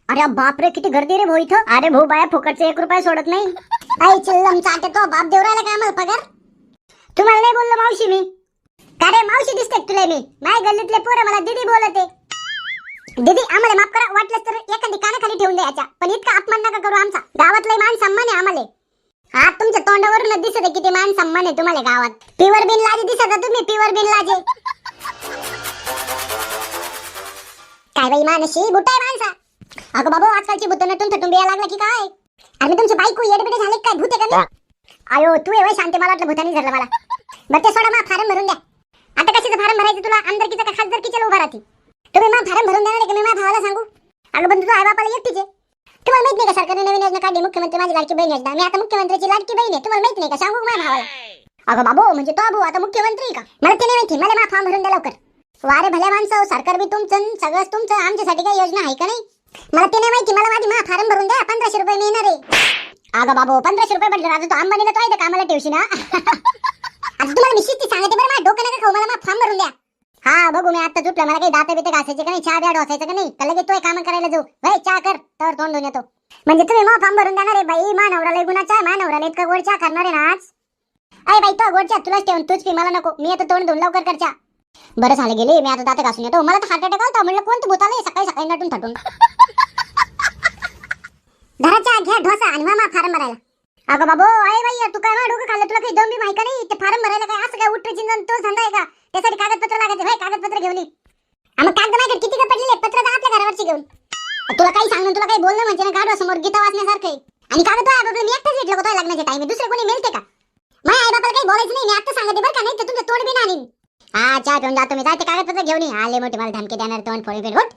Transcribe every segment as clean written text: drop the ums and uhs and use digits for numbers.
अरे बाप रे, किती गर्दी रे भाऊ इथं. अरे भाऊ बाया फुकटचे 1 रुपया सोडत नाही. आई चिल्लम चाटे तो बाप देऊ राहिला का आम्हाला पगार? तुम्हाला नाही बोललो मावशी मी. का रे मावशी दिसते तुला मी? माझ्या गल्लीतले पोरं मला दीदी बोलते. दीदी आम्हाला माफ करा, वाटलंच तर एखादी कानाखाली ठेवून द्यायच्या, पण इतका अपमान नका करू आमचा. गावातला मान सन्मान आहे आम्हाला. हा तुमच्या तोंडावरून दिसत आहे किती मान सन्मान आहे तुम्हाला गावात. पिवर बिन लाजे दिसत तुम्ही, पिवर बिन लाजे. काय बाई मानशी बुटाय माणसा. अगं बाबा आजकालची भूत नटून थटून बिया लागला की काय? अरे तुमची बायको येडबिडे झाले काय? भूत आहे का मी? आयो तू एवढे शांती, मला वाटलं भूतानी धरलं मला. बरं ते सोडा, मा फार्म भरून द्या. आता कशाचं फार्म भरायचं तुला? आमदारकीचं का खासदारकीचं उभा राहती? तुम्ही मा फार्म भरून देणार की मी माझ्या भावाला सांगू? अगं पण तुझा आई बापाला एकटीच आहे. तुम्हाला माहित नाही का सरकारने नवीन योजना काढली, मुख्यमंत्री माझी लाडकी बहीण योजना. मी आता मुख्यमंत्र्याची लाडकी बहीण आहे. तुम्हाला माहित नाही का? सांगू माझ्या भावाला. अगं बाबू म्हणजे तो भाऊ आता मुख्यमंत्री का? मला ते नाही माहिती. मला मा फार्म भरून द्या लवकर. वारे भल्या माणसं, सरकार बी तुमचं सगळंच तुमचं, आमच्यासाठी काही योजना आहे का नाही? मला ते नाही माहिती. मला माझी मा फार्म भरून द्या. 1500 रुपये मिळणार आहे. अगं बाबू 1500 रुपये म्हटलं आता तो अंबानीला तो आहे तर कामाला ठेवशी ना. आता तुम्हाला मी शिस्ती सांगते बरं, माझ्या डोकं नका खाऊ. मला मा फार्म भरून द्या. हा बघू मी आता झुटलं. मला काही दात बिते घासायचे का नाही? चहा बिया ढोसायचं का नाही? का लगेच तोय काम करायला जाऊ? भाई चहा कर तर तोंड धुऊन येतो. म्हणजे तुम्ही मा फार्म भरून देणार आहे बाई? मा नवराला गुणाचा, मा नवराला इतका गोड चहा करणार आहे ना आज. अय बाई तो गोड चहा तुलाच ठेवून तूच पी, मला नको. मी आता तोंड धुऊन लवकर कर चहा. बरं झालं गेले, मी आता दात घासून येतो. मला तर हार्ट अटॅक आलता. म्हणलं कोणतं भूत आलंय सकाळी सकाळी नटून थटून. घराच्या घ्या ढोसा आणि मा फार्म भरायला. अगं बाबू अय बाई तू काय मा डोकं खाल्लं? तुला काही दम बी माहिती नाही? ते फार्म भरायला काय असं काय उठते चिंतन तो धंदा आहे का? त्यासाठी कागदपत्र लागायचे. भाई कागदपत्र घेऊन ये. मग कागद माझ्याकडे किती का पडलेले पत्र जा आपल्या घरावरची घेऊन. तुला काही सांगून तुला काही बोलणं म्हणजे ना गाडवा समोर गीता वाचण्यासारखं आहे. आणि कागद आहे बाबा, मी एकटाच भेटलो होतो लग्नाच्या टाइम. दुसरे कोणी मिळते का? माझ्या आई बापाला काही बोलायचं नाही. मी आता सांगते बरं का, नाही तर तुमचं तोंड बी नाही. हा चहा ठेवून जातो मी. जाते कागदपत्र घेऊन ये. आले मोठी मला धमकी देणार तोंड फोडी बिन उठ.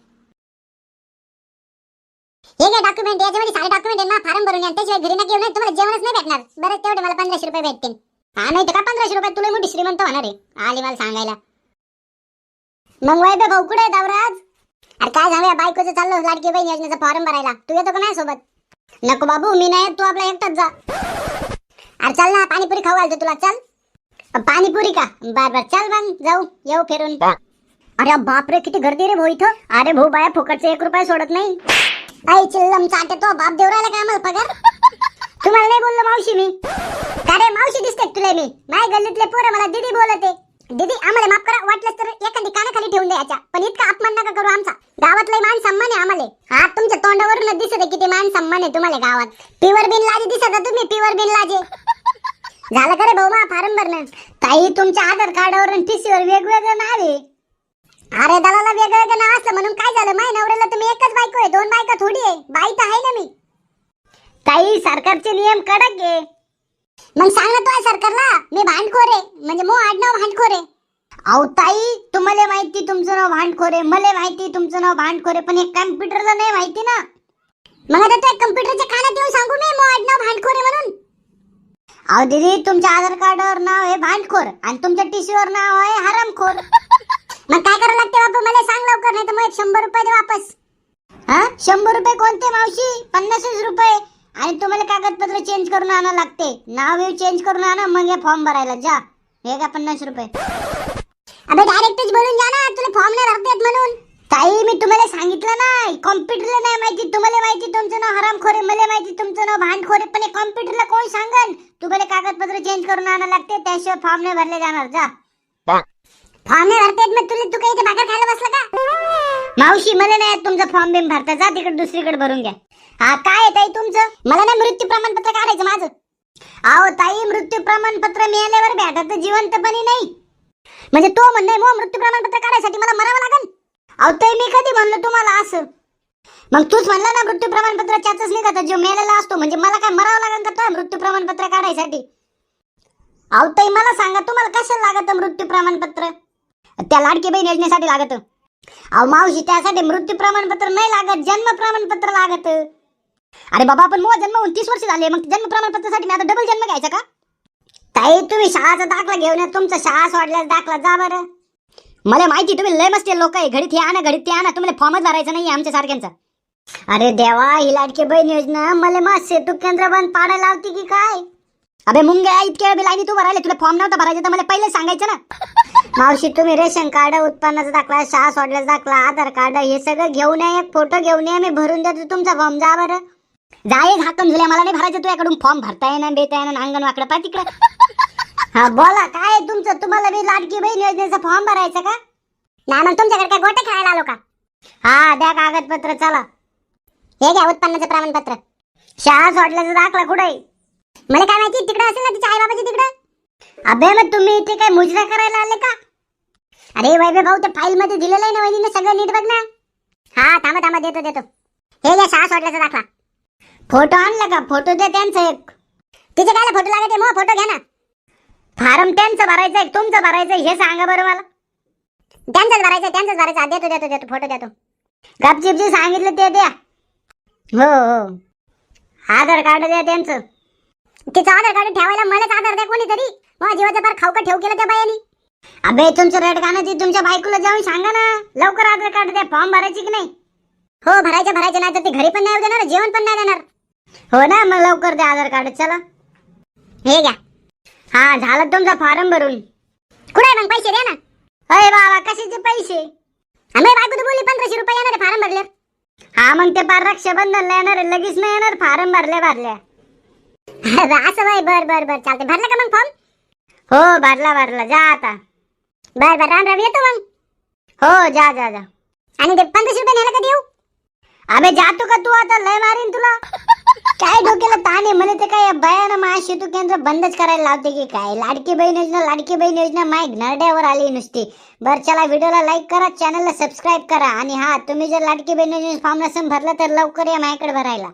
हे काय डॉक्युमेंट? याच्यामध्ये सारे डॉक्युमेंट आहे. फार्म भरून या. त्याशिवाय घरी नका येऊ. नाही तुम्हाला जेवणच नाही भेटणार. बरं तेवढे मला 1500 रुपये भेटतील. हा नाही तर का 1500 रुपये तुला मोठी श्रीमंत होणार आहे. आली मला सांगायला. मग वैभव भाऊ कुठे आहे दावराज? अरे काय झालं बायकोचं चाललं लाडकी बहीण योजनेचा फॉर्म भरायला. तू येतो का नाही सोबत? नको बाबू मी नाही, तू आपला एकटाच जा. अरे चल ना पाणीपुरी खाऊ घालतो तुला. चल. पाणीपुरी का? बर बर चल मग जाऊ येऊ फिरून. अरे बाप रे, किती गर्दी रे भाऊ इथं. अरे भाऊ बाया फुकटचे 1 रुपया सोडत नाही. आई चिल्लम चाटे तो बाप देऊ राहिला का आम्हाला पगार? तुम्हाला नाही बोललो मावशी मी. का रे मावशी दिसते तुला मी? माझ्या गल्लीतले पोरं मला दीदी बोलते. दीदी आम्हाला माफ करा, वाटलंच तर एखादी कानाखाली ठेवून द्यायच्या, पण इतका अपमान नका करू आमचा. गावातला मान सन्मान आहे आम्हाला. हा तुमच्या तोंडावरून दिसत आहे किती मान सन्मान आहे तुम्हाला गावात. पिवर बिन लाजे दिसत तुम्ही, पिवर बिन लाजे. झालं का रे भाऊ मा फार्म भरणं? ताई तुमच्या आधार कार्डावर आणि टीसीवर वेगवेगळं नाव आहे. अरे दलाला वेगवेगळं नाव असलं म्हणून काय झालं? माझ्या नवऱ्याला तुम्ही एकच बायको आहे, 2 बायका थोडी आहे. बाई तर आहे ना मी. ताई सरकारचे नियम कडक आहे. मग सांग ना तो सरकारला मी भांडखोर आहे, म्हणजे मो आडनाव भांडखोर आहे. अहो ताई तुम्हाला माहिती तुमचं नाव भांडखोर आहे, मला माहिती तुमचं नाव भांडखोर आहे, पण एक कम्प्युटरला नाही माहिती ना. मग आता त्या कम्प्युटरच्या कानात येऊन सांगू मी मो आडनाव भांडखोर आहे म्हणून? अहो दीदी तुमच्या आधार कार्डावर नाव आहे भांडखोर आणि तुमच्या टीसीवर नाव आहे हरामखोर. मग काय करावं लागते बाबा मला सांग लवकर, नाही तर मग 100 रुपये दे वापस. हा 100 रुपये कोणते मावशी? 50 रुपये. आणि तुम्हाला कागदपत्र चेंज करून आणावं लागते. नाव चेंज करून आणा मग हे फॉर्म भरायला जा. हे का 50 रुपये? अबे डायरेक्टच बोलून जा ना, तुला फॉर्म नाही भरता येत म्हणून. ताई मी तुम्हाला सांगितलं नाही, कॉम्प्युटरला नाही माहिती. तुम्हाला माहिती तुमचं नाव हरामखोर आहे, मला माहिती तुमचं नाव भांडखोर आहे, पण कॉम्प्युटरला कोण सांगन? तुम्हाला कागदपत्र चेंज करून आणावं लागते, त्याशिवाय फॉर्म नाही भरले जाणार. जा. फॉर्म नाही भरता येत मग तू काही इथे भाकर खायला बसला का? मावशी मला नाही तुमचं फॉर्म बिम भरता. जा तिकडे दुसरीकडे भरून घ्या. हा काय आहे ताई तुमचं? मला नाही मृत्यू प्रमाणपत्र काढायचं माझं. अहो ताई मृत्यू प्रमाणपत्र मिळाल्यावर भेटत जिवंतपणी नाही. म्हणजे तो म्हणणे मग मृत्यू प्रमाणपत्र काढायसाठी मला मरावं लागेल? अहो ताई मी कधी म्हणलं तुम्हाला असं? मग तूच म्हणला ना मृत्यू प्रमाणपत्र त्याच निघत जो मेलेला असतो, म्हणजे मला काय मरावं लागेल का मृत्यू प्रमाणपत्र काढायसाठी? अहो ताई मला सांगा तुम्हाला कशाला लागतं मृत्यू प्रमाणपत्र? त्या लाडकी बहीण योजनेसाठी लागत. अहो मावशी त्यासाठी मृत्यू प्रमाणपत्र नाही लागत, जन्म प्रमाणपत्र लागत. अरे बाबा पण मो जन्म होऊन 30 वर्ष झाले, मग जन्म प्रमाणपत्रासाठी मी आता डबल जन्म घ्यायचा का? ताई तुम्ही शाळाचा दाखला घेऊन या, तुमचा शाळा सोडल्यास दाखला जा बरं. मला माहिती तुम्ही लय मस्ती लोक आहे, घडीत हे आणा घडीत ते आणा, तुम्हाला फॉर्मच भरायचा नाही आमच्या सारख्यांचा. अरे देवा ही लाडकी बहीण योजना मला मग सेतू केंद्र बंद पाडायला लावती की काय? अबे मुंग्या इतक्या वेळ लाईनी तू भरायला, तुला फॉर्म नव्हता भरायचा तर मला पहिले सांगायचं ना. मावशी तुम्ही रेशन कार्ड, उत्पन्नाचा दाखला, शाळा सोडल्याचा दाखला, आधार कार्ड हे सगळं घेऊन या, एक फोटो घेऊन या, मी भरून देतो तुमचा फॉर्म. जा बरं, जा एक हाकून झुल्या, मला नाही भरायचं तुझ्याकडून फॉर्म. भरता येणार देता येणार अंगण वाकडं पा तिकडं. हा बोला काय आहे तुमचं, तुम्हाला मी लाडकी बहीण योजनेचा फॉर्म भरायचा का? नाही मग तुमच्याकडे काय गोटे खेळायला आलो का? हा द्या कागदपत्र, चला हे घ्या उत्पन्नाचं प्रमाणपत्र. शाळा सोडल्याचा दाखला कुठे आहे? मला काय माहिती, तिकडे असेल ना तिच्या आई बाबाची तिकडे. अबे मग तुम्ही इथे काय मुजरा करायला आले का? अरे वैभव भाऊ, ते फाईल मध्ये दिलेलं आहे ना वहिनीने, सगळं नीट बघ ना. हा थांबा थांबा, देतो देतो. हे घ्या शाळा सोडल्याचा दाखला. फोटो आणला का? फोटो दे त्यांचा एक. तिचे काय फोटो लागते, मग फोटो घ्या ना. फार्म त्यांचं भरायचं आहे तुमचं भरायचं हे सांगा बरं मला. त्यांचंच भरायचं. देतो देतो देतो फोटो देतो. गपचिप जे सांगितलं ते द्या. हो हो, आधार कार्ड द्या त्यांचं. तिचं आधार कार्ड ठेवायला मलाच आधार द्या कोणीतरी. मग जीवाचं फार खाऊका ठेव केलं त्या बायानी. अबे तुमचं रेड गाणं ती तुमच्या बायकोला जाऊन सांगा ना लवकर आधार कार्ड द्या. फॉर्म भरायची की नाही? हो भरायचे नाही तर ती घरी पण नाही देणार, जेवण पण नाही देणार. हो ना, मग लवकर द्या आधार कार्ड. चला हे घ्या. हा झालं तुमचा फॉर्म भरून. कुठे मग पैसे द्या ना. अरे बाबा कशाचे पैसे? आम्ही बायको तर बोलली 1500 रुपये येणार आहे फॉर्म भरले. हा मग ते पार रक्षाबंधनला येणार आहे, लगेच नाही येणार. फॉर्म भरल्या असं बाई. बर चालते. भरला का मग फॉर्म? हो भरला. जा आता. बर राम येतो मग. हो जा. आणि ते 1500 रुपये न्यायला कधी येऊ? अबे जातो का तू आता? लय मारीन तुला. काय डोक्याला ताण आहे म्हणे ते काय बयानं महासेतू केंद्र बंदच करायला लावते की काय? लाडकी बहीण योजना माय नरड्यावर आली नुसती. बरं चला, व्हिडिओला लाईक करा, चॅनलला सबस्क्राईब करा. आणि हा तुम्ही जर लाडकी बहीण योजना फॉर्म नसेल भरला तर लवकर या माझ्याकडे भरायला.